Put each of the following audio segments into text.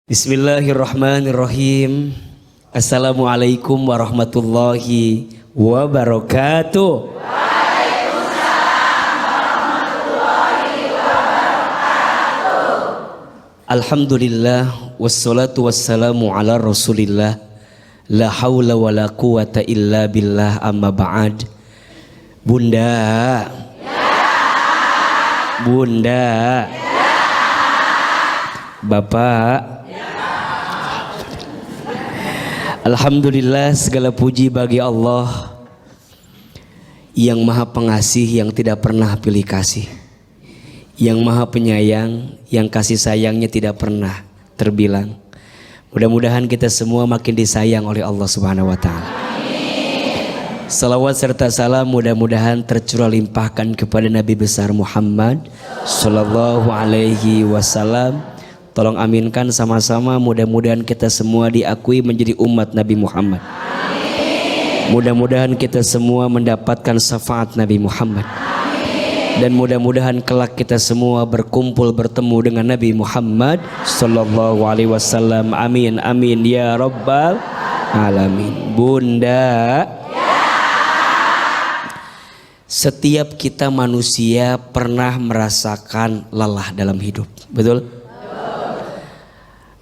Bismillahirrahmanirrahim. Assalamualaikum warahmatullahi wabarakatuh. Waalaikumsalam warahmatullahi wabarakatuh. Alhamdulillah wassalatu wassalamu ala Rasulillah. La haula wala quwata illa billah, amma ba'd. Bunda. Ya. Bunda. Ya. Bapak. Alhamdulillah, segala puji bagi Allah yang maha pengasih, yang tidak pernah pilih kasih, yang maha penyayang, yang kasih sayangnya tidak pernah terbilang. Mudah-mudahan kita semua makin disayang oleh Allah Subhanahu wa ta'ala. Salawat serta salam mudah-mudahan tercurah limpahkan kepada Nabi besar Muhammad sallallahu alaihi wasallam. Tolong aminkan sama-sama, mudah-mudahan kita semua diakui menjadi umat Nabi Muhammad. Mudah-mudahan kita semua mendapatkan syafaat Nabi Muhammad. Dan mudah-mudahan kelak kita semua berkumpul bertemu dengan Nabi Muhammad sallallahu alaihi wasallam. Amin amin ya rabbal alamin. Bunda, setiap kita manusia pernah merasakan lelah dalam hidup, betul?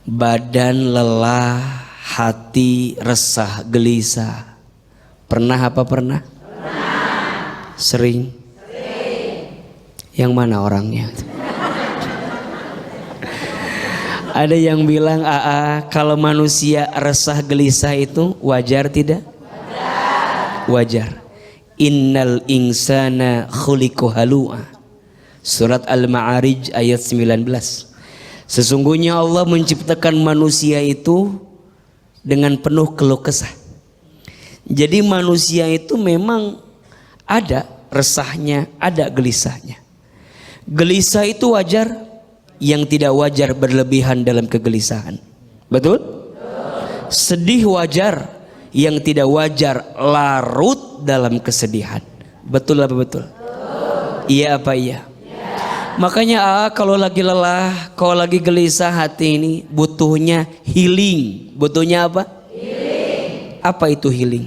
Badan lelah, hati resah, gelisah. Pernah apa pernah? Pernah. Sering? Yang mana orangnya? Ada yang bilang, kalau manusia resah gelisah itu wajar tidak? Wajar. Innal insana khuliqa halu'a. Surat Al-Ma'arij ayat 19. Sesungguhnya Allah menciptakan manusia itu dengan penuh keluh kesah. Jadi manusia itu memang ada resahnya, ada gelisahnya. Gelisah itu wajar, yang tidak wajar berlebihan dalam kegelisahan. Betul? Sedih wajar, yang tidak wajar larut dalam kesedihan. Betul apa betul? Iya apa iya? Makanya kalau lagi lelah, kalau lagi gelisah hati ini butuhnya healing. Butuhnya apa? Healing. Apa itu healing?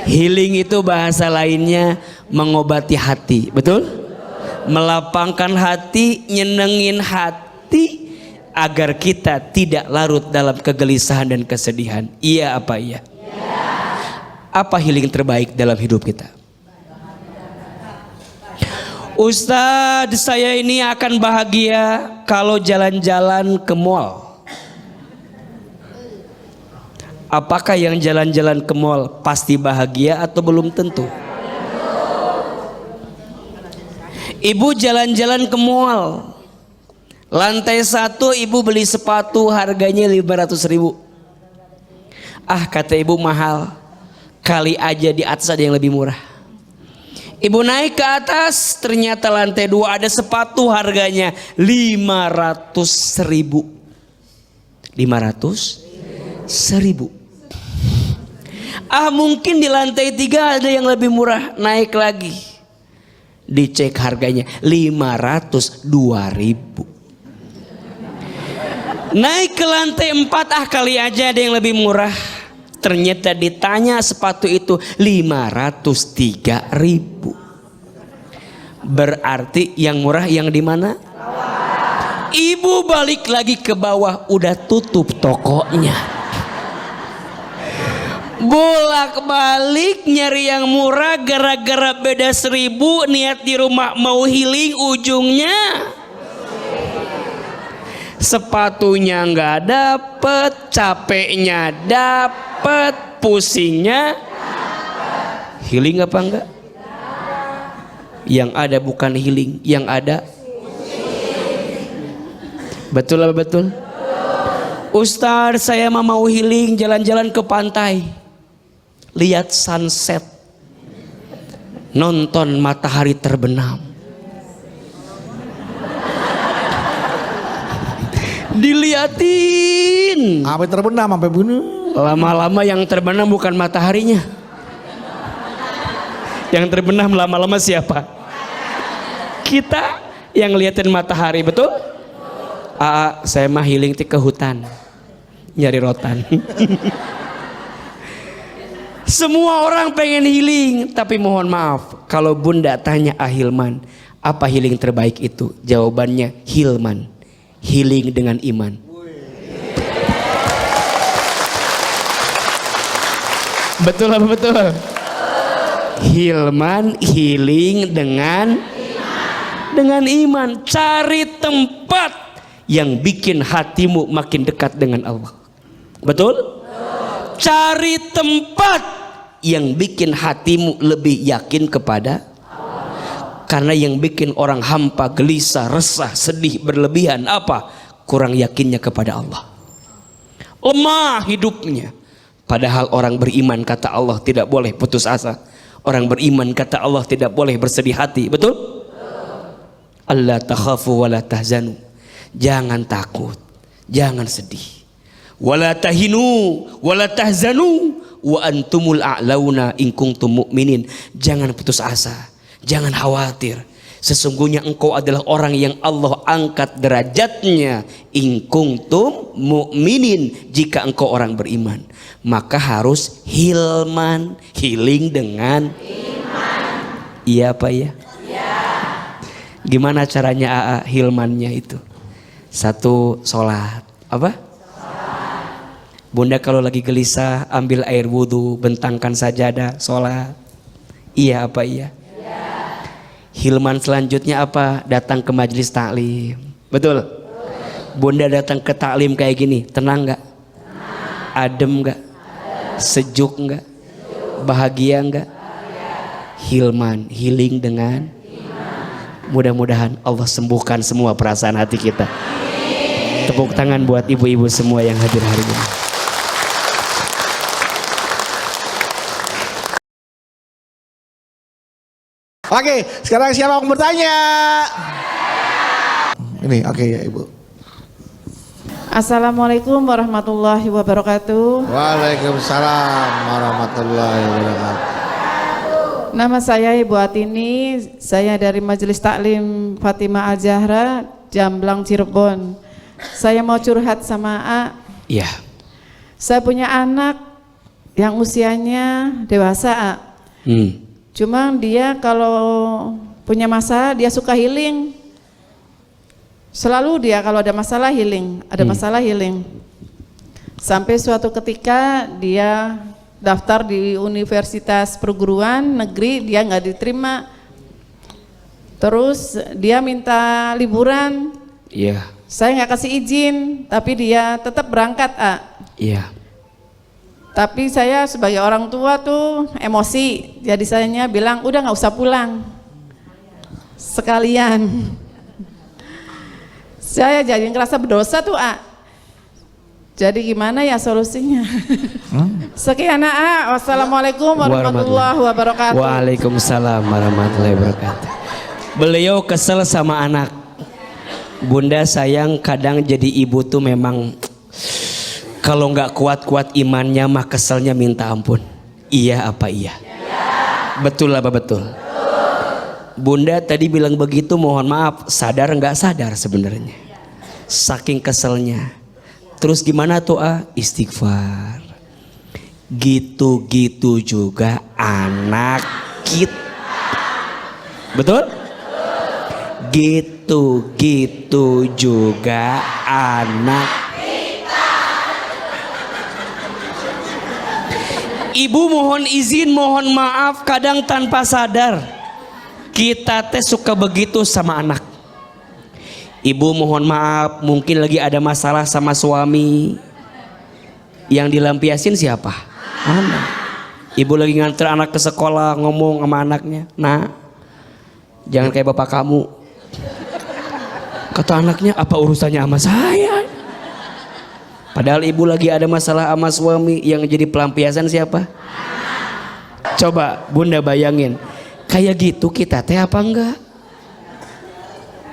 Healing itu bahasa lainnya mengobati hati, betul? Melapangkan hati, nyenengin hati agar kita tidak larut dalam kegelisahan dan kesedihan. Iya apa iya? Apa healing terbaik dalam hidup kita? Ustadz, saya ini akan bahagia kalau jalan-jalan ke mall. Apakah yang jalan-jalan ke mall pasti bahagia atau belum tentu? Ibu jalan-jalan ke mall, lantai 1 ibu beli sepatu harganya 500.000. Kata ibu mahal. Kali aja di atas ada yang lebih murah. Ibu naik ke atas, ternyata lantai 2 ada sepatu harganya 500.000. 500.000. Mungkin di lantai 3 ada yang lebih murah. Naik lagi, dicek harganya 502.000. Naik ke lantai 4, kali aja ada yang lebih murah. Ternyata ditanya sepatu itu 503.000. Berarti yang murah yang di mana? Ibu balik lagi ke bawah, udah tutup tokonya. Bolak-balik nyari yang murah gara-gara beda 1.000, niat di rumah mau healing, ujungnya sepatunya nggak dapet, capeknya dapet, pusingnya dapet. Healing apa enggak? Yang ada bukan healing, yang ada betul apa betul? Ustaz, saya mau healing, jalan-jalan ke pantai, lihat sunset, nonton matahari terbenam. Diliatin sampai terbenam, sampai bunuh. Lama-lama yang terbenam bukan mataharinya, yang terbenam lama-lama siapa? Kita yang ngeliatin matahari, betul? Saya mah healing ke hutan nyari rotan. Semua orang pengen healing, tapi mohon maaf kalau bunda tanya Ahilman apa healing terbaik itu, jawabannya Hilman, healing dengan iman. Betul apa betul? Hilman healing dengan iman. Cari tempat yang bikin hatimu makin dekat dengan Allah. Betul? Cari tempat yang bikin hatimu lebih yakin kepada Allah. Karena yang bikin orang hampa, gelisah, resah, sedih, berlebihan apa? Kurang yakinnya kepada Allah. Lemah hidupnya. Padahal orang beriman kata Allah tidak boleh putus asa. Orang beriman kata Allah tidak boleh bersedih hati. Betul? Allah takhafu wa la tahzanu. Jangan takut, jangan sedih. Wala tahinu wala tahzanu wa antumul a'launa in kuntum mu'minin. Jangan putus asa, jangan khawatir. Sesungguhnya engkau adalah orang yang Allah angkat derajatnya in kuntum mu'minin, jika engkau orang beriman. Maka harus hilman, healing dengan iman. Iya apa ya? Iya. Gimana caranya hilmannya itu? Satu, sholat. Apa? Sholat. Bunda kalau lagi gelisah ambil air wudhu, bentangkan sajadah, sholat. Iya apa iya? Iya. Hilman selanjutnya apa? Datang ke majelis taklim. Betul? Bunda datang ke taklim kayak gini, tenang nggak? Adem nggak? Sejuk nggak? Bahagia nggak? Hilman, healing dengan iman. Mudah-mudahan Allah sembuhkan semua perasaan hati kita. Tepuk tangan buat ibu-ibu semua yang hadir hari ini. Oke, sekarang siapa yang bertanya? Ini oke ya Ibu. Assalamualaikum warahmatullahi wabarakatuh. Waalaikumsalam warahmatullahi wabarakatuh. Nama saya Ibu Atini, saya dari Majelis Taklim Fatimah Al-Zahra, Jamblang, Cirebon. Saya mau curhat sama Iya. Saya punya anak yang usianya dewasa, Cuma dia kalau punya masalah dia suka healing. Selalu dia kalau ada masalah healing, masalah healing. Sampai suatu ketika dia daftar di universitas perguruan negeri, dia nggak diterima. Terus dia minta liburan. Iya. Saya nggak kasih izin, tapi dia tetap berangkat, Iya. Tapi saya sebagai orang tua tuh emosi, jadi saya bilang udah nggak usah pulang, sekalian. Saya jadi ngerasa berdosa tuh, Jadi gimana ya solusinya? Sekian, Wassalamualaikum warahmatullahi wabarakatuh. Waalaikumsalam warahmatullahi wabarakatuh. Beliau kesel sama anak. Bunda sayang, kadang jadi ibu tuh memang kalau nggak kuat-kuat imannya mah keselnya minta ampun. Iya apa iya? Betul apa betul? Bunda tadi bilang begitu, mohon maaf, sadar nggak sadar sebenarnya, saking keselnya. Terus gimana tuh istighfar. Gitu-gitu juga anak kita. Betul? Gitu-gitu juga anak kita. Ibu mohon izin, mohon maaf, kadang tanpa sadar kita teh suka begitu sama anak. Ibu mohon maaf, mungkin lagi ada masalah sama suami. Yang dilampiasin siapa? Anak. Ibu lagi nganter anak ke sekolah, ngomong sama anaknya, "Nah, jangan kayak bapak kamu." Kata anaknya, "Apa urusannya sama saya?" Padahal ibu lagi ada masalah sama suami. Yang jadi pelampiasan siapa? Coba Bunda bayangin, kayak gitu kita teh apa enggak?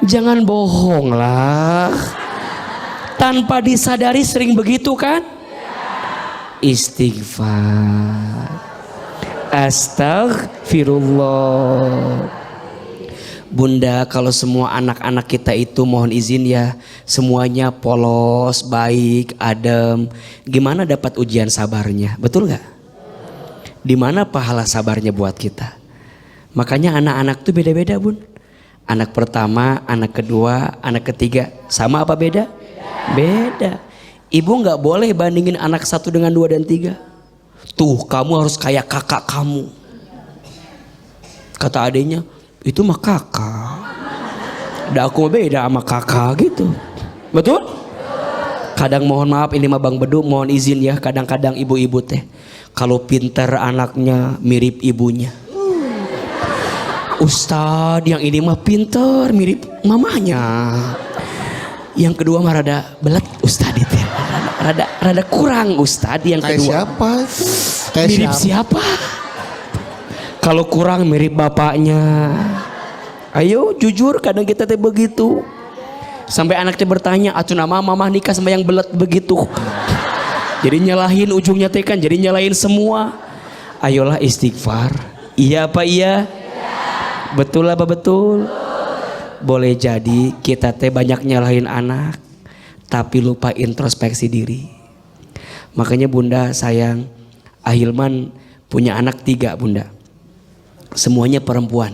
Jangan bohong lah. Tanpa disadari sering begitu kan? Istighfar. Astagfirullah. Bunda, kalau semua anak-anak kita itu mohon izin ya, semuanya polos, baik, adem, gimana dapat ujian sabarnya? Betul nggak? Di mana pahala sabarnya buat kita? Makanya anak-anak tuh beda-beda, Bun. Anak pertama, anak kedua, anak ketiga, sama apa beda? Beda. Ibu nggak boleh bandingin anak 1 dengan 2 dan 3. Tuh, kamu harus kayak kakak kamu. Kata adiknya, itu mah kakak. Udah aku beda sama kakak gitu. Betul? Kadang mohon maaf ini mah Bang Bedu, mohon izin ya, kadang-kadang ibu-ibu teh kalau pinter anaknya mirip ibunya. Ustadz yang ini mah pinter mirip mamanya. Yang kedua mah rada belet Ustadz itu. Rada kurang Ustadz yang Kayak kedua. siapa? Kayak Mirip siapa? Kalau kurang mirip bapaknya. Ayo jujur kadang kita teh begitu. Sampai anaknya bertanya, "Atuh nama mama nikah sama yang belet begitu?" Jadi nyalahin ujungnya teh kan, jadi nyalahin semua. Ayolah istighfar. Iya apa iya? Betul apa betul? Boleh jadi kita teh banyak nyalahin anak, tapi lupa introspeksi diri. Makanya Bunda sayang, Ahilman punya anak 3 Bunda. Semuanya perempuan.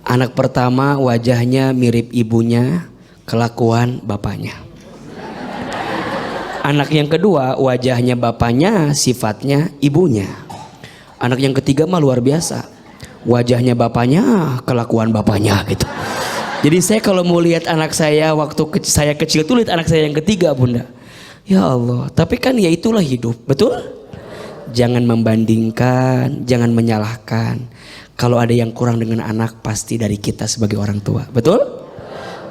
Anak pertama wajahnya mirip ibunya, kelakuan bapaknya. Anak yang kedua wajahnya bapaknya, sifatnya ibunya. Anak yang ketiga mah luar biasa. Wajahnya bapaknya, kelakuan bapaknya gitu. Jadi saya kalau mau lihat anak saya waktu saya kecil tuh lihat anak saya yang ketiga Bunda. Ya Allah, tapi kan ya itulah hidup, betul? Jangan membandingkan, jangan menyalahkan. Kalau ada yang kurang dengan anak pasti dari kita sebagai orang tua, betul?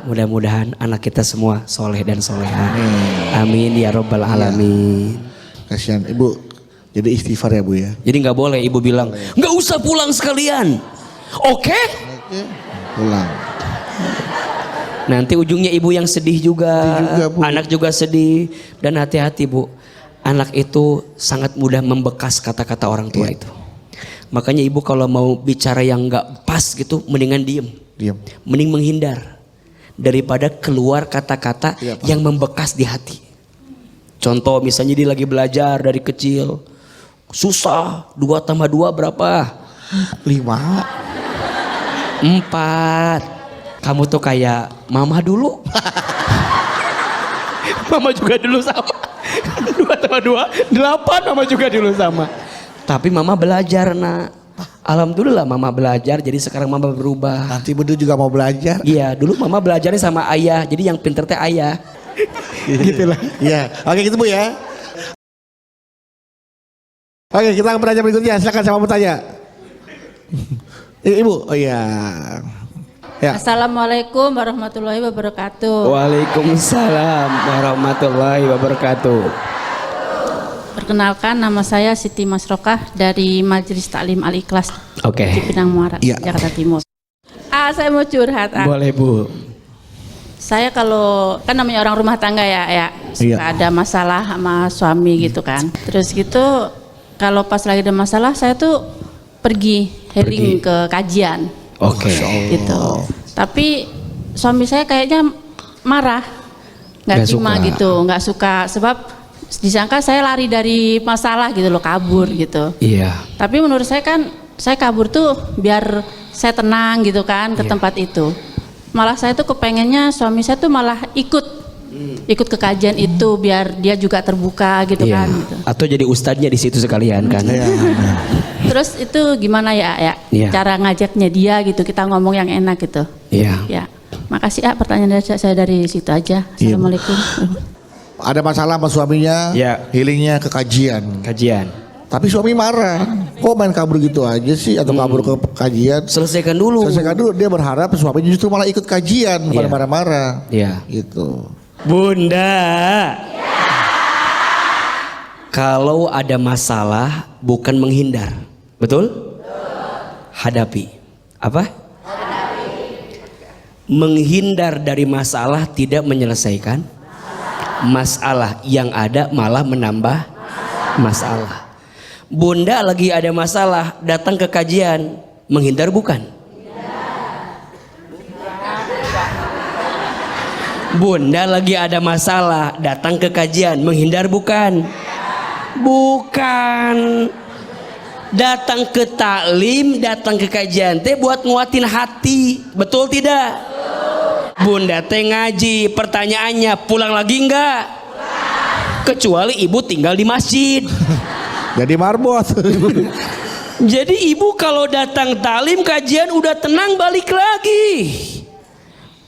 Mudah-mudahan anak kita semua soleh dan soleha. Amin ya robbal alamin. Kasihan Ibu, jadi istighfar ya Bu ya. Jadi nggak boleh ibu bilang nggak usah pulang sekalian. Oke? Pulang. Nanti ujungnya ibu yang sedih juga, Bu. anak juga sedih. Dan hati-hati Bu, anak itu sangat mudah membekas kata-kata orang tua itu. Makanya ibu kalau mau bicara yang nggak pas gitu, mendingan diem. Mending menghindar daripada keluar kata-kata yang membekas di hati. Contoh misalnya dia lagi belajar dari kecil, susah, 2 tambah 2 berapa? 5. 4. Kamu tuh kayak mama dulu. Mama juga dulu sama. 2 tambah 2, 8 mama juga dulu sama. Tapi mama belajar nak. Alhamdulillah mama belajar, jadi sekarang mama berubah. Nanti Bedu juga mau belajar. Iya, dulu mama belajarnya sama ayah, jadi yang pinter teh ayah. Gitulah. Iya, oke gitu Bu ya. Oke, kita ke pertanyaan berikutnya. Silakan siapa mau bertanya. Ibu, oh iya. Ya. Assalamualaikum warahmatullahi wabarakatuh. Waalaikumsalam warahmatullahi wabarakatuh. Perkenalkan, nama saya Siti Masrokah dari Majelis Taklim Al-Ikhlas Oke. di Pinang Muara, Iya. Jakarta Timur. Saya mau curhat. Boleh Bu. Saya kalau kan namanya orang rumah tangga ya suka ada masalah sama suami gitu kan. Terus gitu kalau pas lagi ada masalah saya tuh pergi healing ke kajian. Oke. Gitu. Tapi suami saya kayaknya marah, nggak terima suka. gitu, nggak suka sebab disangka saya lari dari masalah gitu loh, kabur gitu. Iya. Tapi menurut saya kan saya kabur tuh biar saya tenang gitu kan ke tempat itu. Malah saya tuh kepengennya suami saya tuh malah ikut ke kajian itu biar dia juga terbuka gitu kan. Gitu. Atau jadi ustadznya di situ sekalian kan. Terus itu gimana ya Iya. cara ngajaknya dia gitu, kita ngomong yang enak gitu. Iya. Ya, makasih pertanyaan saya dari situ aja. Assalamualaikum. Ada masalah sama suaminya, Ya. healingnya ke kajian. Kajian. Tapi suami marah, kok main kabur gitu aja sih atau kabur ke kajian? Selesaikan dulu. Selesaikan dulu, dia berharap suaminya justru malah ikut kajian, bukan Iya. marah-marah. Iya. Gitu. Bunda. Kalau ada masalah bukan menghindar. Betul? Hadapi. Apa? Menghindar dari masalah tidak menyelesaikan masalah, yang ada malah menambah masalah. Bunda lagi ada masalah, datang ke kajian, menghindar bukan? Bunda lagi ada masalah, datang ke kajian, menghindar bukan? Bukan. Datang ke taklim, datang ke kajian teh buat nguatin hati, betul tidak? Bunda teh ngaji, pertanyaannya pulang lagi enggak? Kecuali ibu tinggal di masjid. Jadi marbot. Jadi ibu kalau datang taklim kajian udah tenang balik lagi.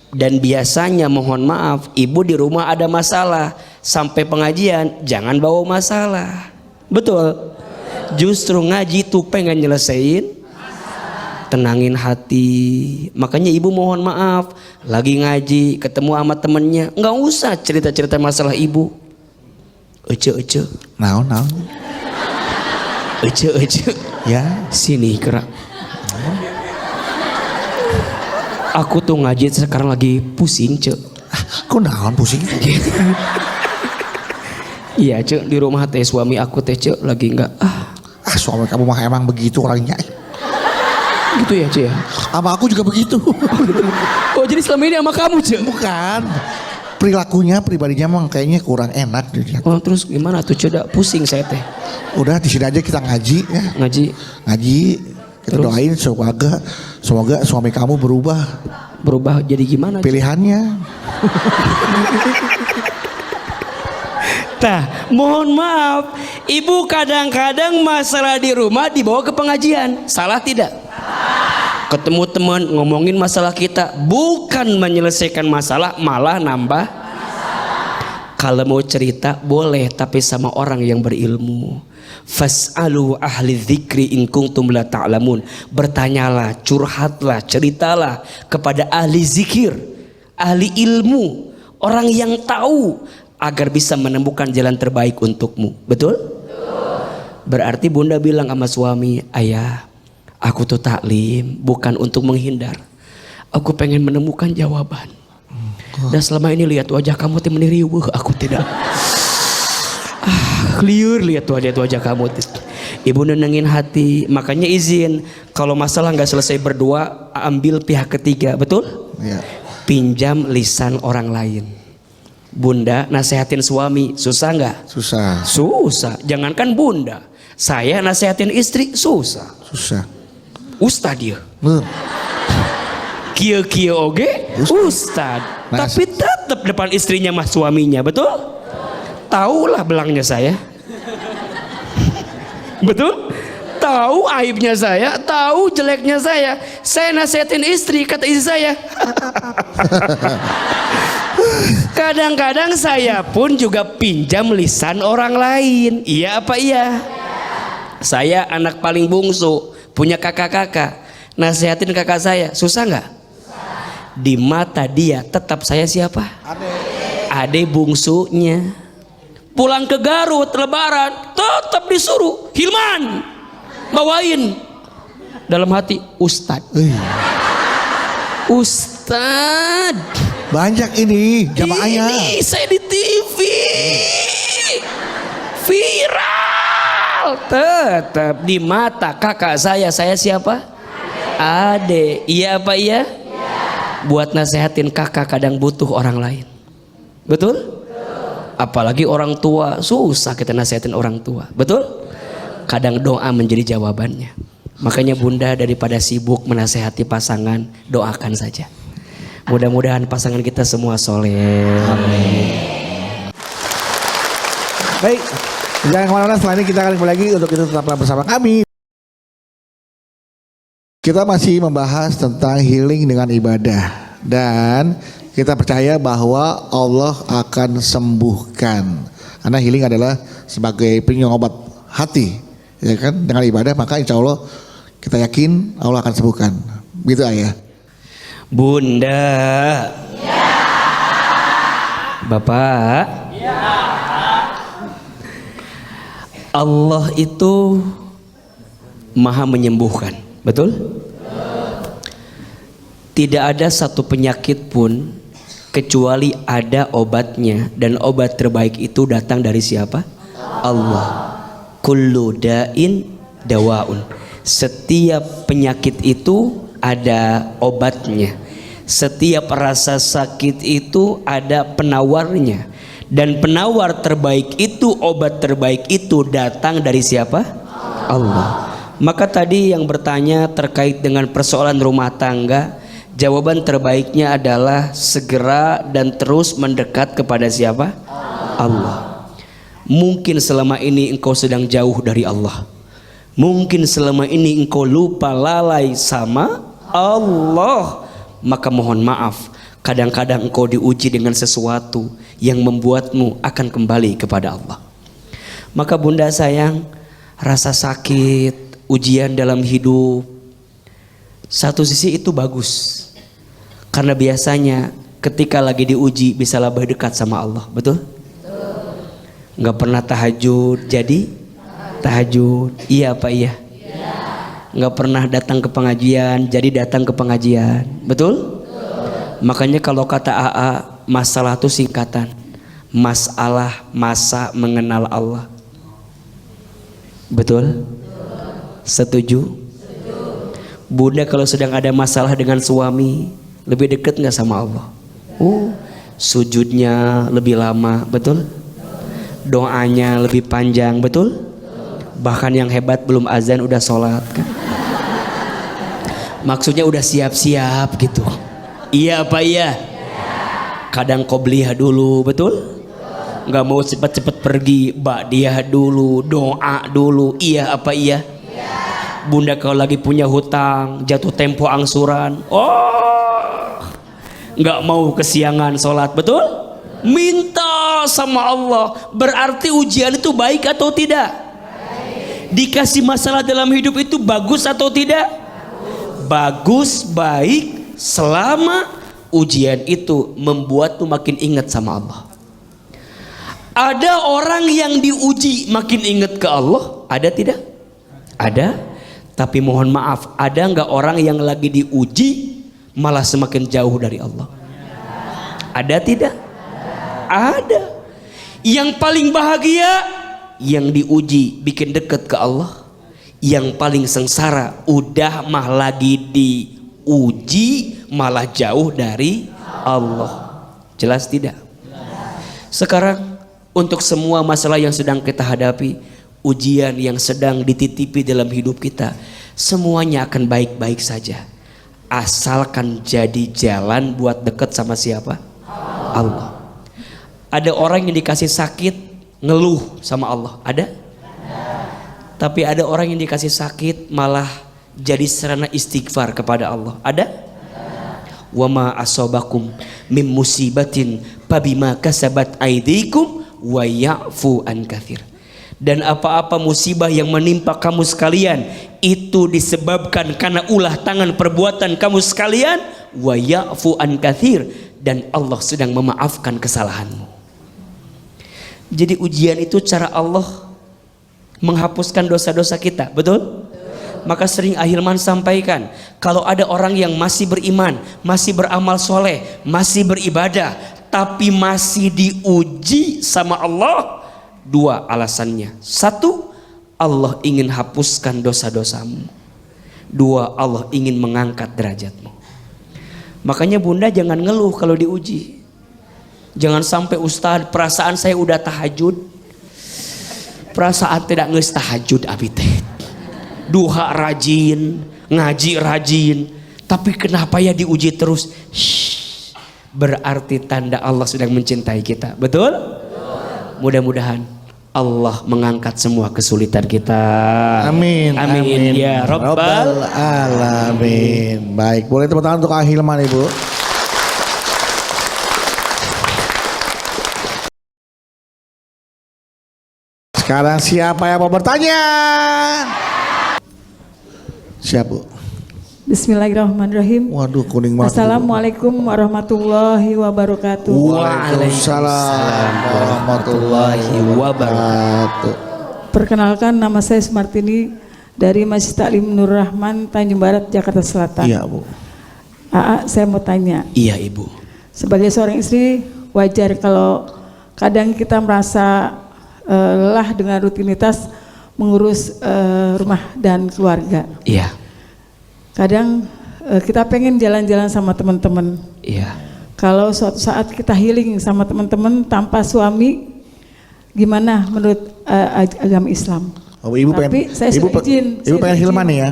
Dan biasanya mohon maaf, ibu di rumah ada masalah, sampai pengajian jangan bawa masalah. Betul? Justru ngaji tuh pengen nyelesain, tenangin hati. Makanya ibu mohon maaf, lagi ngaji ketemu sama temennya, nggak usah cerita-cerita masalah ibu. Ece. Naon. Ece. Ya. Sini gerak. Aku tuh ngaji sekarang lagi pusing, Cek. Kok naon pusing? Iya, Cek, di rumah teh suami aku teh, Cek, lagi enggak. Suami kamu mah emang begitu orangnya. Gitu ya, Cek ya. Sama aku juga begitu. Oh, jadi selama ini sama kamu, Cek? Bukan. Perilakunya, pribadinya emang kayaknya kurang enak dilihat. Oh, terus gimana tuh, Cek? Pusing saya teh. Udah di sini aja kita ngaji ya. Ngaji. Kita Terus? doain semoga suami kamu berubah Jadi gimana, Cek? pilihannya. Tah, mohon maaf, ibu kadang-kadang masalah di rumah dibawa ke pengajian, salah tidak? Ketemu teman ngomongin masalah kita, bukan menyelesaikan masalah, malah nambah. Kalau mau cerita boleh, tapi sama orang yang berilmu. Fas'alu ahli dzikri in kuntum la ta'lamun. Bertanyalah, curhatlah, ceritalah kepada ahli zikir, ahli ilmu, orang yang tahu, agar bisa menemukan jalan terbaik untukmu. Betul? Berarti bunda bilang sama suami, ayah, aku tuh taklim bukan untuk menghindar, aku pengen menemukan jawaban. Dan selama ini lihat wajah kamu teh meniriweuh, aku tidak. Clear lihat wajah kamu. Ibu nenengin hati, makanya izin kalau masalah nggak selesai berdua, ambil pihak ketiga, betul? Ya. Pinjam lisan orang lain. Bunda nasehatin suami, susah nggak? Susah. Susah. Jangankan bunda, saya nasehatin istri susah. Ustad dia. Kia oge, ustad. Tapi tetap depan istrinya mah suaminya, betul? Tahulah belangnya saya. Betul? Tahu aibnya saya, tahu jeleknya saya. Saya nasehatin istri, kata istri saya. Kadang-kadang saya pun juga pinjam lisan orang lain. Iya apa iya? Saya anak paling bungsu, punya kakak-kakak. Nasehatin kakak saya, susah nggak? Di mata dia tetap saya siapa? Ade bungsunya. Pulang ke Garut lebaran tetap disuruh Hilman bawain. Dalam hati Ustad. Ustad. Banyak ini jamaahnya. Ini saya di TV viral. Tetap di mata kakak saya siapa? Ade. Iya apa iya? Buat nasehatin kakak kadang butuh orang lain. Betul? Apalagi orang tua, susah kita nasehatin orang tua. Betul? Kadang doa menjadi jawabannya. Makanya bunda daripada sibuk menasehati pasangan, doakan saja. Mudah-mudahan pasangan kita semua soleh. Amin. Baik, jangan kemana-mana, setelah ini kita akan kembali lagi untuk itu tetaplah bersama kami. Kita masih membahas tentang healing dengan ibadah. Dan kita percaya bahwa Allah akan sembuhkan. Karena healing adalah sebagai pengobat hati. Ya kan? Dengan ibadah maka insya Allah kita yakin Allah akan sembuhkan. Begitu ayah. Bunda. Ya. Bapak. Ya. Allah itu maha menyembuhkan. Betul? Tidak ada satu penyakit pun kecuali ada obatnya, dan obat terbaik itu datang dari siapa? Allah. Kullu da'in dawaun. Setiap penyakit itu ada obatnya. Setiap rasa sakit itu ada penawarnya, dan penawar terbaik itu, obat terbaik itu datang dari siapa? Allah. Maka tadi yang bertanya terkait dengan persoalan rumah tangga, jawaban terbaiknya adalah segera dan terus mendekat kepada siapa? Allah. Mungkin selama ini engkau sedang jauh dari Allah. Mungkin selama ini engkau lupa lalai sama Allah. Maka mohon maaf, kadang-kadang engkau diuji dengan sesuatu yang membuatmu akan kembali kepada Allah. Maka bunda sayang, rasa sakit, ujian dalam hidup, satu sisi itu bagus. Karena biasanya ketika lagi diuji bisa lebih dekat sama Allah, betul? Nggak pernah tahajud jadi tahajud, iya apa iya? Nggak pernah datang ke pengajian jadi datang ke pengajian, betul? Makanya kalau kata AA, masalah itu singkatan, masalah masa mengenal Allah, betul? Setuju? Bunda kalau sedang ada masalah dengan suami, lebih dekat nggak sama Allah? Sujudnya lebih lama, betul? Doanya lebih panjang, betul? Bahkan yang hebat belum azan udah sholat kan? Maksudnya udah siap-siap gitu. Iya apa iya? Kadang qobliyah dulu, betul? Nggak mau cepet-cepet pergi, ba'diyah dulu, doa dulu, iya apa iya? Bunda kalau lagi punya hutang, jatuh tempo angsuran, nggak mau kesiangan sholat, betul? Minta sama Allah. Berarti ujian itu baik atau tidak? Dikasih masalah dalam hidup itu bagus atau tidak? Bagus, baik, selama ujian itu membuatmu makin ingat sama Allah. Ada orang yang diuji makin ingat ke Allah, ada tidak? Ada. Tapi mohon maaf, ada nggak orang yang lagi diuji malah semakin jauh dari Allah? Ada tidak? Ada. Yang paling bahagia yang diuji bikin dekat ke Allah. Yang paling sengsara udah mah lagi diuji malah jauh dari Allah. Jelas tidak? Sekarang untuk semua masalah yang sedang kita hadapi, ujian yang sedang dititipi dalam hidup kita, semuanya akan baik-baik saja, asalkan jadi jalan buat dekat sama siapa? Allah. Ada orang yang dikasih sakit ngeluh sama Allah, ada? Tapi ada orang yang dikasih sakit malah jadi sarana istighfar kepada Allah, ada? Wa ma asobakum mim musibatin fabima kasabat aidikum wa ya'fu an katsir. Dan apa-apa musibah yang menimpa kamu sekalian itu disebabkan karena ulah tangan perbuatan kamu sekalian, wa ya'fu an katsir, dan Allah sedang memaafkan kesalahanmu. Jadi ujian itu cara Allah menghapuskan dosa-dosa kita, betul? Maka sering Ahilman sampaikan, kalau ada orang yang masih beriman, masih beramal soleh, masih beribadah, tapi masih diuji sama Allah, dua alasannya. Satu, Allah ingin hapuskan dosa-dosamu. Dua, Allah ingin mengangkat derajatmu. Makanya bunda jangan ngeluh kalau diuji. Jangan sampai Ustaz, perasaan saya udah tahajud, perasaan tidak ngeus tahajud abi teh. Duha rajin, ngaji rajin, tapi kenapa ya diuji terus? Shhh, berarti tanda Allah sedang mencintai kita, betul? Mudah-mudahan Allah mengangkat semua kesulitan kita. Amin. Amin. Ya Rabbal Alamin. Baik, boleh tepuk tangan untuk Ahilman Ibu. Sekarang siapa yang mau bertanya? Siap Bu? Bismillahirrahmanirrahim. Waduh kuning banget. Assalamualaikum warahmatullahi wabarakatuh. Waalaikumsalam warahmatullahi wabarakatuh. Perkenalkan, nama saya Sumartini dari Masjid Taklim Nur Rahman, Tanjung Barat, Jakarta Selatan. Iya Bu. Saya mau tanya. Iya Ibu. Sebagai seorang istri, wajar kalau kadang kita merasa lelah dengan rutinitas mengurus rumah dan keluarga. Iya. Kadang kita pengen jalan-jalan sama teman-teman. Iya. Kalau suatu saat kita healing sama teman-teman tanpa suami, gimana menurut agama Islam? Oh, ibu Tapi pengen, saya ibu, sudah izin. ibu pengen hilman nih ya?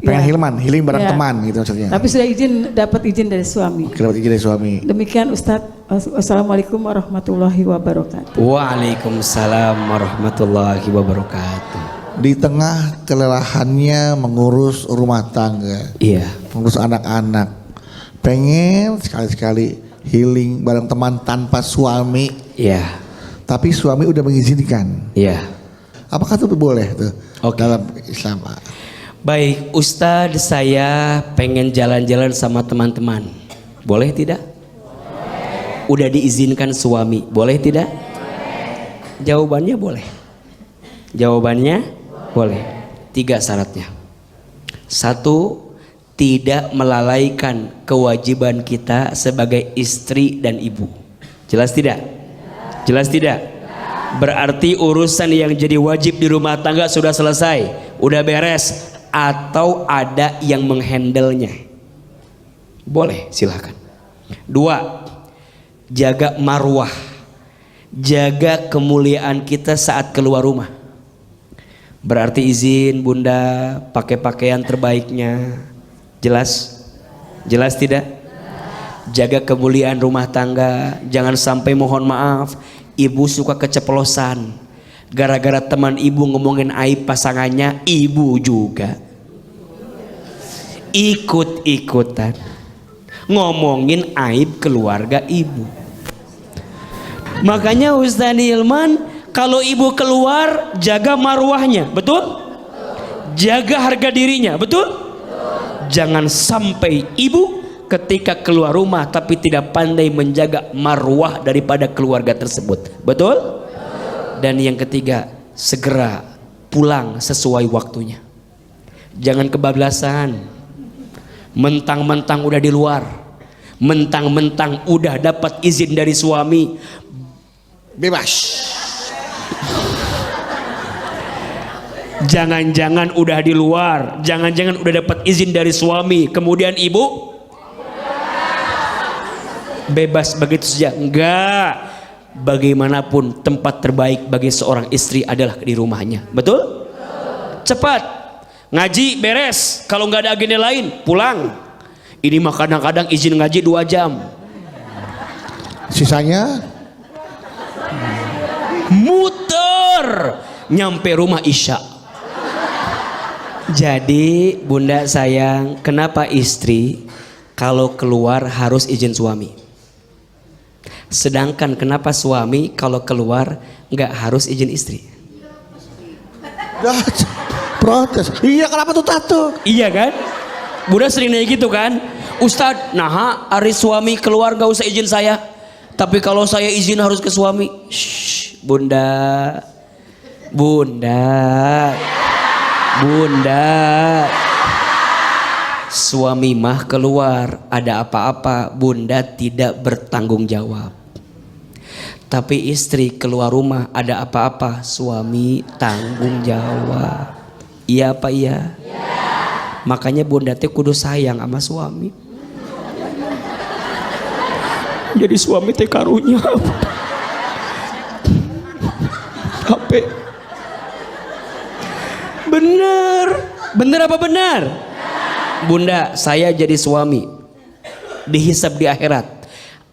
Pengen Ya. hilman, healing bareng Ya. teman gitu maksudnya. Tapi sudah dapat izin dari suami. Dapat izin dari suami. Demikian Ustadz. Wassalamualaikum warahmatullahi wabarakatuh. Waalaikumsalam warahmatullahi wabarakatuh. Di tengah kelelahannya mengurus rumah tangga, Iya. mengurus anak-anak, pengen sekali-sekali healing bareng teman tanpa suami, Iya. tapi suami udah mengizinkan. Iya. Apakah itu boleh tuh Oke. dalam Islam? Baik, Ustadz, saya pengen jalan-jalan sama teman-teman. Boleh tidak? Udah diizinkan suami, boleh tidak? Jawabannya boleh. Jawabannya boleh. 3 syaratnya. 1, tidak melalaikan kewajiban kita sebagai istri dan ibu. Jelas tidak? Jelas tidak? Berarti urusan yang jadi wajib di rumah tangga sudah selesai, udah beres, atau ada yang menghandlenya. Boleh, silahkan. 2, jaga marwah, jaga kemuliaan kita saat keluar rumah. Berarti izin bunda pakai pakaian terbaiknya. Jelas? Jelas tidak? Jaga kemuliaan rumah tangga. Jangan sampai, mohon maaf, ibu suka keceplosan gara-gara teman ibu ngomongin aib pasangannya, ibu juga ikut-ikutan ngomongin aib keluarga ibu. Makanya Ustaz Hilman, kalau ibu keluar, jaga marwahnya, betul? Jaga harga dirinya, betul? Jangan sampai ibu ketika keluar rumah tapi tidak pandai menjaga marwah daripada keluarga tersebut, betul? Dan yang ketiga, segera pulang sesuai waktunya. Jangan kebablasan, mentang-mentang udah di luar, mentang-mentang udah dapat izin dari suami, Bebas. jangan-jangan udah di luar, jangan-jangan udah dapat izin dari suami, kemudian ibu bebas begitu saja. Enggak. Bagaimanapun tempat terbaik bagi seorang istri adalah di rumahnya, betul? Cepat ngaji beres, kalau nggak ada agenda lain pulang. Ini mah kadang-kadang izin ngaji 2 jam, Sisanya muter nyampe rumah isya. Jadi bunda sayang, kenapa istri kalau keluar harus izin suami? Sedangkan kenapa suami kalau keluar nggak harus izin istri? protes. Iya, kenapa tuh tato? Iya kan? Bunda sering nanya gitu kan? Ustadz, nah hari suami keluar gak usah izin saya, tapi kalau saya izin harus ke suami. Shh, bunda, bunda, bunda. Suami mah keluar, ada apa-apa bunda tidak bertanggung jawab. Tapi istri keluar rumah, ada apa-apa suami tanggung jawab. Iya apa iya? Makanya bunda teh kudu sayang sama suami. Jadi suami teh karunya apa? Bener, bener apa benar? Bunda, saya jadi suami, dihisab di akhirat.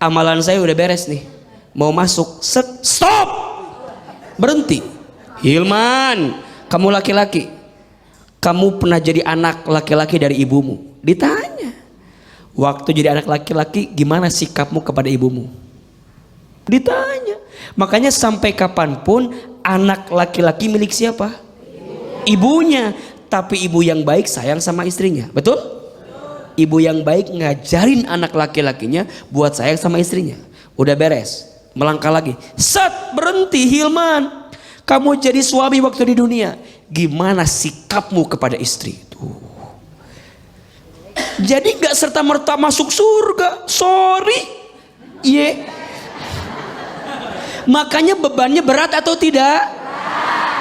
Amalan saya udah beres nih, mau masuk, stop, berhenti. Hilman, kamu laki-laki, kamu pernah jadi anak laki-laki dari ibumu? Ditanya, waktu jadi anak laki-laki gimana sikapmu kepada ibumu? Ditanya. Makanya sampai kapanpun anak laki-laki milik siapa? Ibunya. Tapi ibu yang baik sayang sama istrinya, betul? Ibu yang baik ngajarin anak laki-lakinya buat sayang sama istrinya. Udah beres, melangkah lagi, set, berhenti. Hilman, kamu jadi suami waktu di dunia, gimana sikapmu kepada istri? Jadi gak serta-merta masuk surga, sorry. Makanya bebannya berat atau tidak?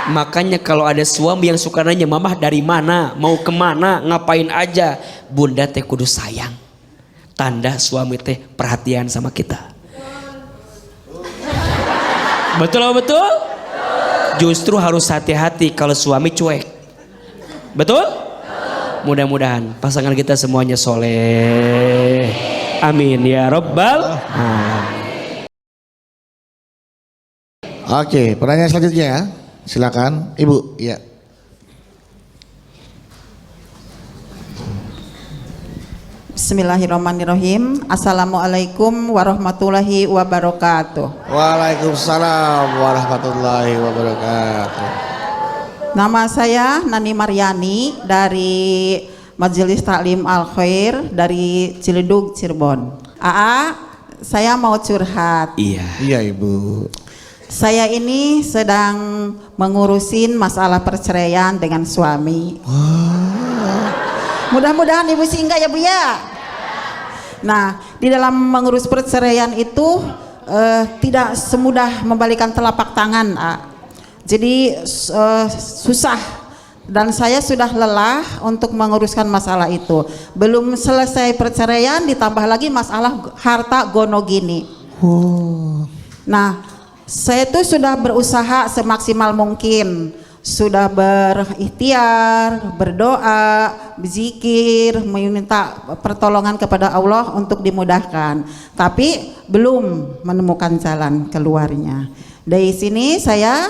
Makanya kalau ada suami yang suka nanya, mamah dari mana, mau kemana, ngapain aja, bunda teh kudu sayang. Tanda suami teh perhatian sama kita. Betul atau betul? Justru harus hati-hati kalau suami cuek. Betul? Mudah-mudahan pasangan kita semuanya soleh. Amin ya Rabbal alamin. Oke, pertanyaan selanjutnya ya. Silakan, Ibu. Ya. Bismillahirrahmanirrahim. Assalamualaikum warahmatullahi wabarakatuh. Waalaikumsalam warahmatullahi wabarakatuh. Nama saya Nani Maryani dari Majelis Taklim Al Khair dari Ciledug, Cirebon. AA, saya mau curhat. Iya. Iya, Ibu. Saya ini sedang mengurusin masalah perceraian dengan suami. Mudah-mudahan Ibu singgah ya Bu ya. Nah, di dalam mengurus perceraian itu tidak semudah membalikan telapak tangan. Jadi susah dan saya sudah lelah untuk menguruskan masalah itu. Belum selesai perceraian ditambah lagi masalah harta gono gini. Nah, saya tuh sudah berusaha semaksimal mungkin. Sudah berikhtiar, berdoa, berzikir, meminta pertolongan kepada Allah untuk dimudahkan, tapi belum menemukan jalan keluarnya. Dari sini saya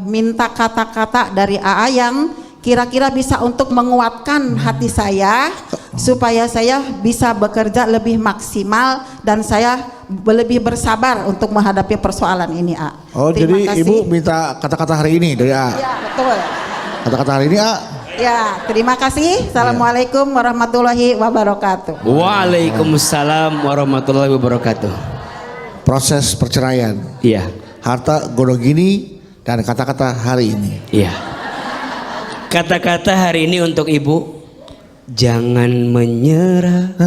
minta kata-kata dari AA yang kira-kira bisa untuk menguatkan hati saya supaya saya bisa bekerja lebih maksimal dan saya lebih bersabar untuk menghadapi persoalan ini, A. Oh, Terima jadi kasih. Ibu minta kata-kata hari ini dari A. Ya, betul. Kata-kata hari ini A. Ya, terima kasih. Assalamualaikum warahmatullahi wabarakatuh. Waalaikumsalam warahmatullahi wabarakatuh. Proses perceraian, Iya. harta gono gini, dan kata-kata hari ini. Iya. Kata-kata hari ini untuk Ibu, jangan menyerah,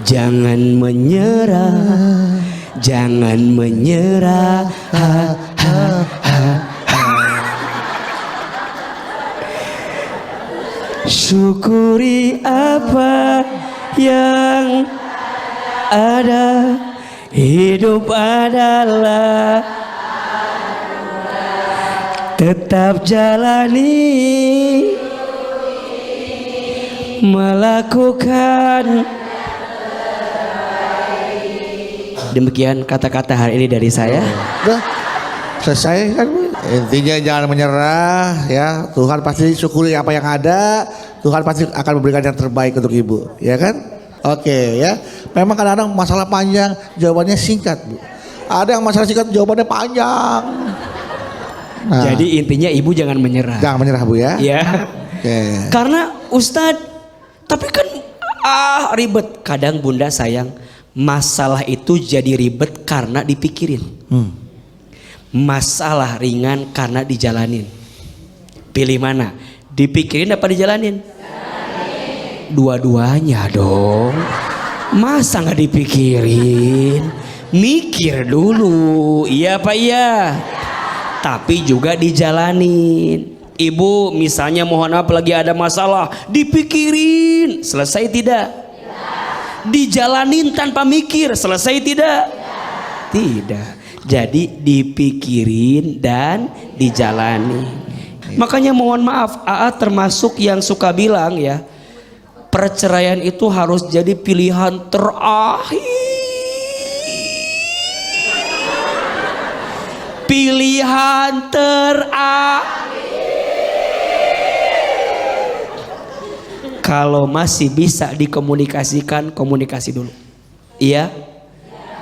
jangan menyerah, jangan menyerah. Syukuri apa yang ada, hidup adalah tetap jalani, melakukan. Demikian kata-kata hari ini dari saya. Udah selesai kan Bu? Intinya jangan menyerah ya. Tuhan pasti syukuri apa yang ada. Tuhan pasti akan memberikan yang terbaik untuk Ibu, ya kan? Oke ya. Memang kadang-kadang masalah panjang jawabannya singkat Bu. Ada yang masalah singkat jawabannya panjang. Nah, Jadi intinya Ibu jangan menyerah. jangan menyerah Bu ya. Ya. Oke. Karena Ustadz, tapi kan ribet. Kadang Bunda sayang, masalah itu jadi ribet karena dipikirin. Masalah ringan karena dijalanin. Pilih mana? Dipikirin apa dijalanin? Dua-duanya dong. Masa nggak dipikirin? Mikir dulu, iya apa iya? Tapi juga dijalanin. Ibu misalnya mohon maaf lagi ada masalah, dipikirin, selesai tidak? Dijalanin tanpa mikir, selesai tidak? Tidak. Jadi dipikirin dan dijalani. Makanya mohon maaf, AA termasuk yang suka bilang ya, perceraian itu harus jadi pilihan terakhir. Pilihan terakhir. Kalau masih bisa dikomunikasikan, komunikasi dulu. Iya?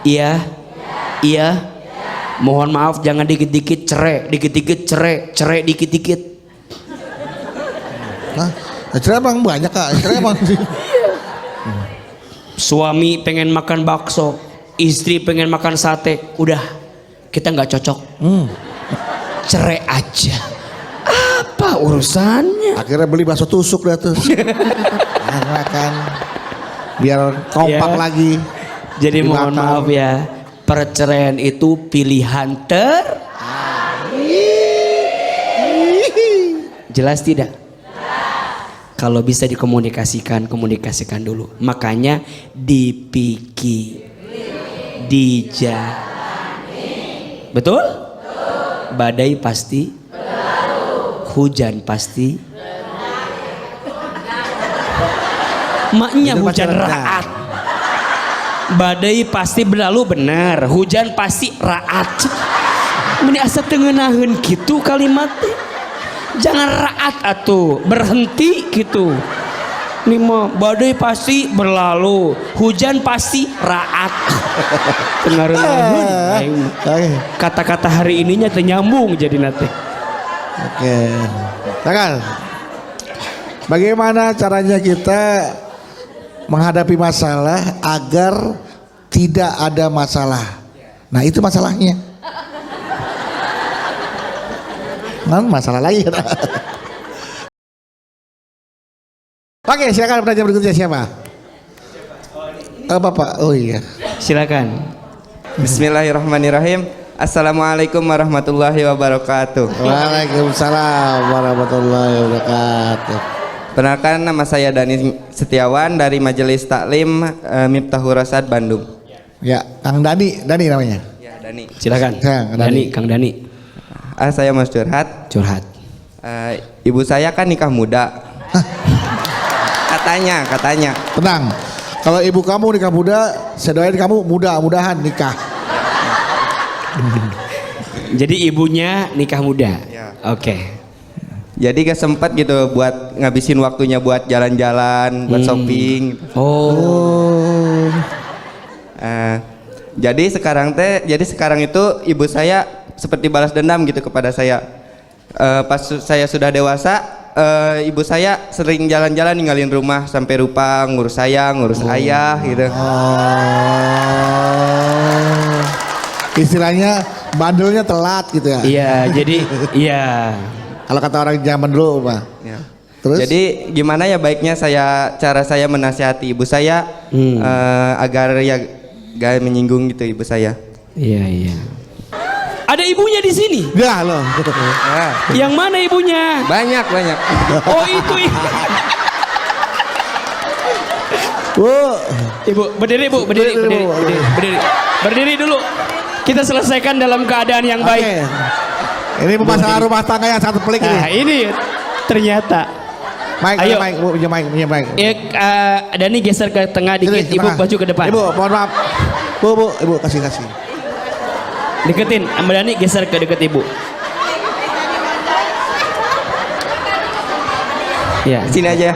Iya? Iya? Mohon maaf jangan dikit-dikit cerai, dikit-dikit cerai, cerai dikit-dikit. Nah, cerai emang banyak Kak. Cerai emang. Suami pengen makan bakso, istri pengen makan sate, udah kita nggak cocok. Cerai aja. Apa urusannya? Akhirnya beli bakso tusuk dah tuh. Karena kan biar kompak Ya. lagi. Jadi mohon Dibakar. maaf ya, perceraian itu pilihan terakhir. Jelas tidak? Kalau bisa dikomunikasikan, komunikasikan dulu. Makanya dipikir, dijalani. Betul? Badai pasti berlalu. Hujan pasti maknya Hujan hujan pasti raat. Badai pasti berlalu, benar. Hujan pasti raat. Meni asa tengenaheun gitu kalimatnya. Jangan raat atuh, berhenti gitu. Nih mah badai pasti berlalu, hujan pasti raat. Tengareun. Oke. Kata-kata hari ininya teu nyambung jadi nate. Oke. Silakan. Bagaimana caranya kita menghadapi masalah agar tidak ada masalah? Nah, itu masalahnya. Nah, masalah lagi. Oke, silakan pertanyaan berikutnya siapa? Bapak. Oh iya. Silakan. Bismillahirrahmanirrahim. Assalamualaikum warahmatullahi wabarakatuh. Waalaikumsalam warahmatullahi wabarakatuh. Perkenalkan, nama saya Dani Setiawan dari Majelis Taklim Miftahul Rasad Bandung. Ya, Kang Dani namanya. Ya, Dani. Silakan. Ya, Dani, Kang Dani. Saya mau curhat. Curhat. Ibu saya kan nikah muda. Katanya. Tenang. Kalau ibu kamu nikah muda, saya doain kamu mudah-mudahan nikah. Jadi ibunya nikah muda. Ya. Oke. Jadi gak sempat gitu buat ngabisin waktunya buat jalan-jalan, buat shopping. Oh. Jadi sekarang itu ibu saya seperti balas dendam gitu kepada saya. Pas saya sudah dewasa, ibu saya sering jalan-jalan ninggalin rumah sampai lupa ngurus saya, ngurus ayah gitu. Istilahnya bandelnya telat gitu ya. Iya, jadi iya. Kalau kata orang zaman dulu, Pak. Ya. Terus? Jadi gimana ya baiknya cara saya menasihati ibu saya agar ya gak menyinggung gitu ibu saya. Iya. Ada ibunya di sini. Ya loh. Yang mana ibunya? Banyak. Oh, itu. Bu, Ibu, berdiri Bu, berdiri dulu. Kita selesaikan dalam keadaan yang oke. baik. Ini masalah rumah tangga yang satu pelik Nah, ini. ini ternyata. Mike, Ayo. punya mic. Ya, Dani geser ke tengah dikit, Sini, Ibu tengah. baju ke depan. Ibu, mohon maaf. Ibu kasih. Deketin, Mbak Dani geser ke deket Ibu. Ya, Sini aja.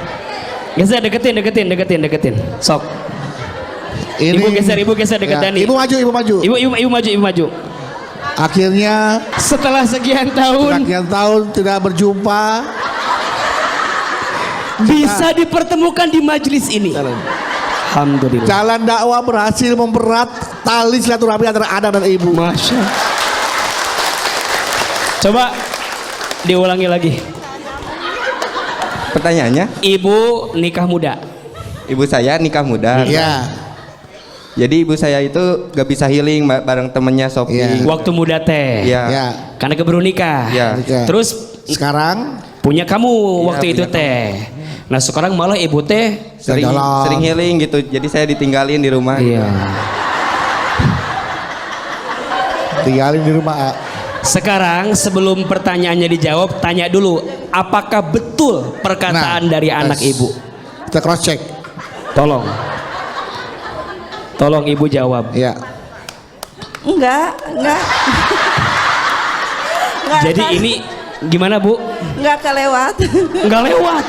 geser deketin. Sok. Ibu geser dekat Ya, Dani. Ibu maju. Ibu maju. Akhirnya Setelah sekian tahun sekian tahun tidak berjumpa. bisa dipertemukan di majelis ini. Alhamdulillah. Jalan dakwah berhasil mempererat tali silaturahmi antara anak dan ibu. Masya. Coba diulangi lagi. Pertanyaannya, Ibu nikah muda. ibu saya nikah muda. Iya. Jadi ibu saya itu gak bisa healing bareng temennya shopping. Waktu muda teh. Iya. Ya. Karena keburu nikah. Iya. Nikah. Terus Sekarang punya kamu Iya, waktu itu punya teh. Nah sekarang malah ibu teh. sering healing gitu. Jadi saya ditinggalin di rumah. Iya. tinggalin di rumah. Sekarang sebelum pertanyaannya dijawab, tanya dulu, apakah betul perkataan dari anak tes. ibu? Kita cross check. Tolong ibu jawab. Iya. Enggak. Jadi ini gimana Bu? Enggak kelewat. Nggak lewat.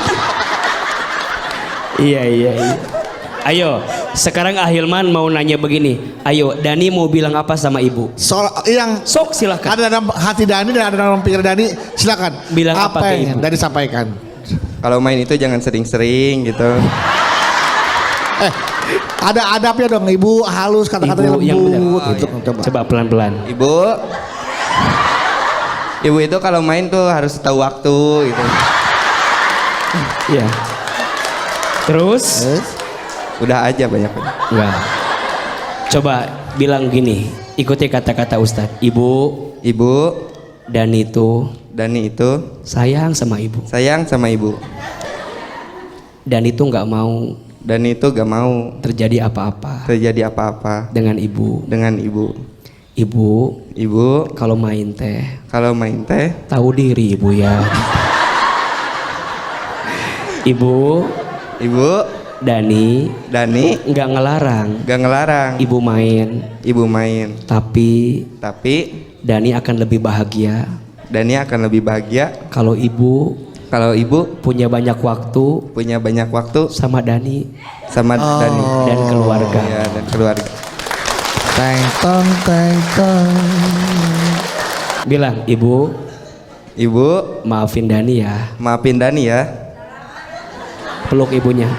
Iya. Ayo, sekarang Ahilman mau nanya begini. Ayo, Dani mau bilang apa sama ibu? Soal yang Sok silakan. ada dalam hati Dani dan ada dalam pikiran Dani, silakan. Bilang apa ke yang ibu? Dani sampaikan? Kalau main itu jangan sering-sering gitu. Ada adabnya dong, ibu halus kata-katanya Ibu yang lembut. benar. Gitu. Coba pelan-pelan. Ibu itu kalau main tuh harus tahu waktu gitu. Iya. Terus? Udah aja banyak. Enggak. Coba bilang gini, ikuti kata-kata Ustadz. Ibu Ibu dan itu Dani itu sayang sama ibu. sayang sama ibu. Dan itu nggak mau Dan itu gak mau terjadi apa-apa terjadi apa-apa dengan ibu. dengan ibu. Ibu, Ibu kalau main teh kalau main teh tahu diri ibu ya. Ibu, ibu Dani Dani nggak ngelarang gak ngelarang ibu main, ibu main, tapi tapi Dani akan lebih bahagia Dani akan lebih bahagia kalau ibu kalau ibu punya banyak waktu punya banyak waktu sama Dani sama Dani dan keluarga. ya, dan keluarga. Teng tong teng tong. Bilang, ibu Ibu maafin Dani ya. maafin Dani ya. Peluk ibunya.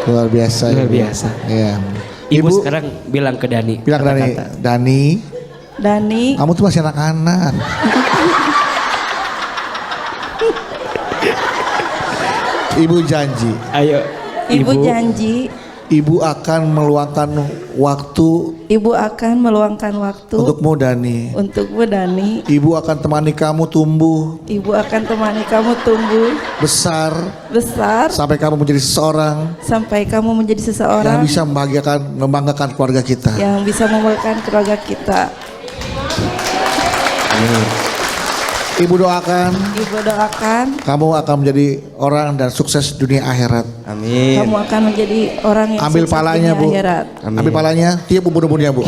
Luar biasa. Luar Ibu. biasa. Iya. Ibu sekarang bilang ke Dani. bilang Dani, kata-kata. Dani, Dani, kamu tuh masih anak-anak. Ibu janji, Ayo. Ibu janji Ibu akan meluangkan waktu Ibu akan meluangkan waktu untukmu Dani. untukmu Dani. Ibu akan temani kamu tumbuh Ibu akan temani kamu tumbuh besar besar sampai kamu menjadi seseorang sampai kamu menjadi yang seseorang bisa membanggakan keluarga kita. yang bisa membanggakan keluarga kita. Ibu doakan Ibu doakan kamu akan menjadi orang dan sukses dunia akhirat. Amin. kamu akan menjadi orang yang Ambil sukses palanya, dunia Bu. akhirat. Amin. Ambil palanya, tiap ubun-ubunnya, Bu.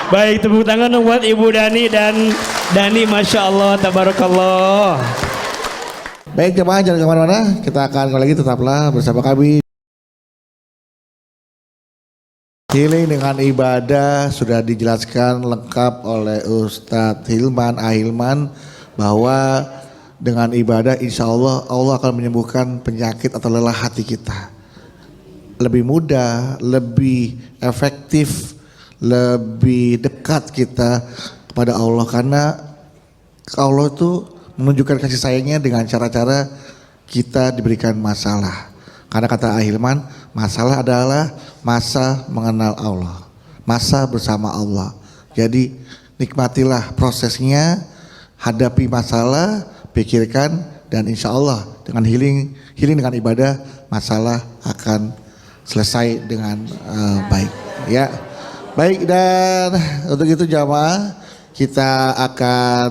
Baik, tepuk tangan dong buat Ibu Dani dan Dani, Masya Allah, tabarakallah. Baik jemaah, jangan kemana-mana. Kita akan kembali lagi, tetaplah bersama kami. Healing dengan ibadah sudah dijelaskan lengkap oleh Ustadz Hilman Ahilman bahwa dengan ibadah insya Allah Allah akan menyembuhkan penyakit atau lelah hati kita. Lebih mudah, lebih efektif, lebih dekat kita kepada Allah karena Allah itu menunjukkan kasih sayangnya dengan cara-cara kita diberikan masalah. Karena kata Ahilman, masalah adalah masa mengenal Allah, masa bersama Allah. Jadi nikmatilah prosesnya, hadapi masalah, pikirkan, dan insya Allah dengan healing dengan ibadah, masalah akan selesai dengan baik. Ya, baik, dan untuk itu jamaah kita akan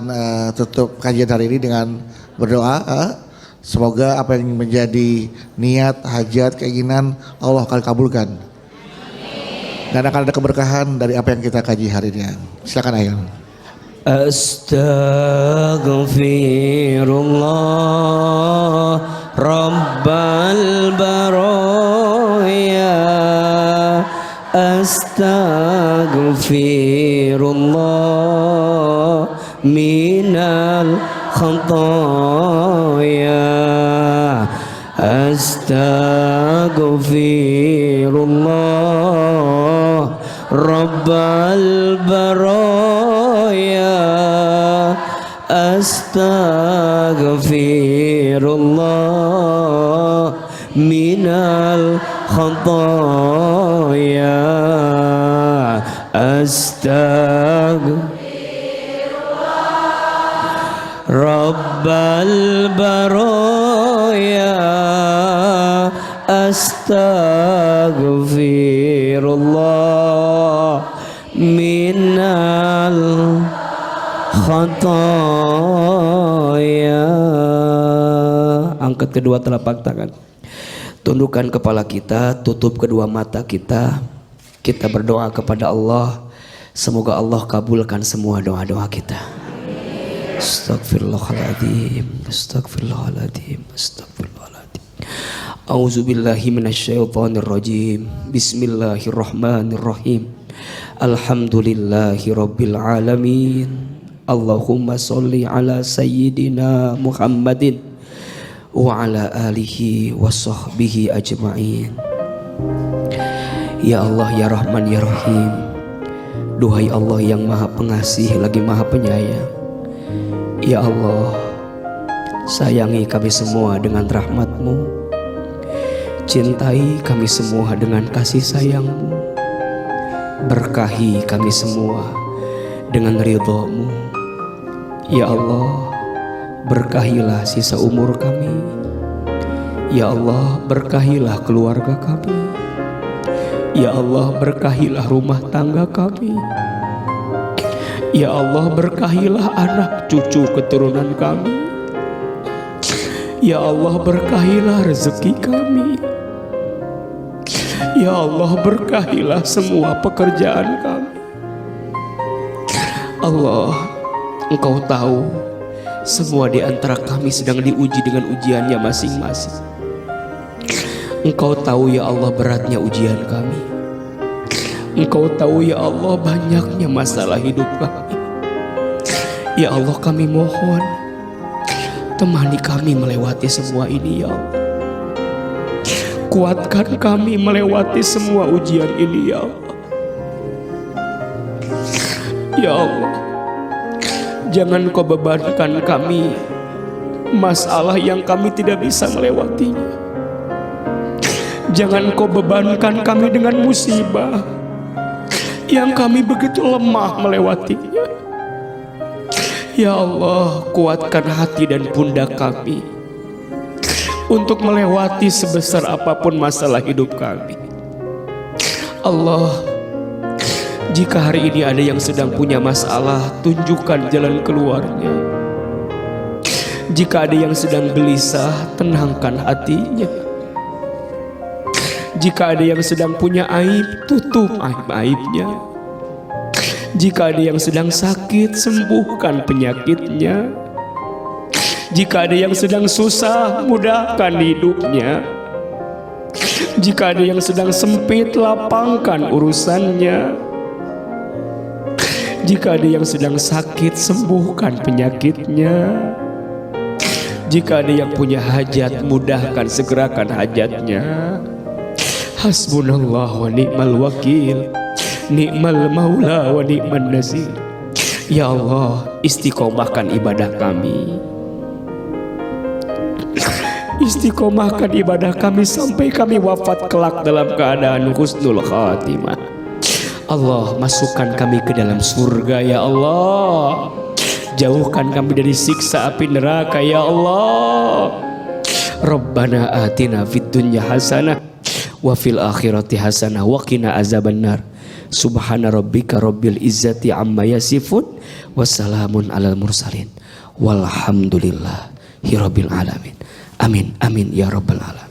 tutup kajian hari ini dengan berdoa. Semoga apa yang menjadi niat, hajat, keinginan Allah akan kabulkan. Dan akan ada keberkahan dari apa yang kita kaji hari ini. Silakan Ayah. Astaghfirullah Rabbal baraya. Astaghfirullah minal khataya. Astaghfirullah Rabbal baraya. Astaghfirullah minal khataya. Rabbal baraya. Astaghfirullah minal khataya. Angkat kedua telapak tangan, tundukkan kepala kita, tutup kedua mata kita. Kita berdoa kepada Allah, semoga Allah kabulkan semua doa-doa kita. Astagfirullahaladzim, astagfirullahaladzim, astagfirullahaladzim. A'udzubillahi minasyaitonirrajim. Bismillahirrahmanirrahim. Alhamdulillahi rabbil alamin. Allahumma sholli ala sayyidina Muhammadin wa ala alihi wa sahbihi ajma'in. Ya Allah, ya Rahman, ya Rahim. Duhai Allah yang maha pengasih lagi maha penyayang, ya Allah, sayangi kami semua dengan rahmat-Mu. Cintai kami semua dengan kasih sayang-Mu. Berkahi kami semua dengan ridho-Mu. Ya Allah, berkahilah sisa umur kami. Ya Allah, berkahilah keluarga kami. Ya Allah, berkahilah rumah tangga kami. Ya Allah, berkahilah anak cucu keturunan kami. Ya Allah, berkahilah rezeki kami. Ya Allah, berkahilah semua pekerjaan kami. Allah, Engkau tahu semua di antara kami sedang diuji dengan ujiannya masing-masing. Engkau tahu ya Allah beratnya ujian kami. Engkau tahu ya Allah banyaknya masalah hidup kami. Ya Allah, kami mohon temani kami melewati semua ini ya Allah. Kuatkan kami melewati semua ujian ini ya Allah. Ya Allah, jangan Kau bebankan kami masalah yang kami tidak bisa melewatinya. Jangan Kau bebankan kami dengan musibah yang kami begitu lemah melewatinya. Ya Allah, kuatkan hati dan pundak kami untuk melewati sebesar apapun masalah hidup kami. Allah, jika hari ini ada yang sedang punya masalah, tunjukkan jalan keluarnya. Jika ada yang sedang gelisah, tenangkan hatinya. Jika ada yang sedang punya aib, tutup aib-aibnya. Jika ada yang sedang sakit, sembuhkan penyakitnya. Jika ada yang sedang susah, mudahkan hidupnya. Jika ada yang sedang sempit, lapangkan urusannya. Jika ada yang sedang sakit, sembuhkan penyakitnya. Jika ada yang punya hajat, mudahkan segerakan hajatnya. Hasbunallah wa ni'mal wakil, ni'mal maula wa ni'man nasir. Ya Allah, istiqomahkan ibadah kami. Istiqomahkan ibadah kami sampai kami wafat kelak dalam keadaan husnul khatimah. Allah, masukkan kami ke dalam surga ya Allah. Jauhkan kami dari siksa api neraka ya Allah. Rabbana atina fid dunya hasanah wa fil akhirati hasanah wa qina azabannar. Subhana rabbika rabbil izzati amma yasifun wassalamun alal mursalin walhamdulillahi rabbil alamin. Amin amin ya rabbal alamin.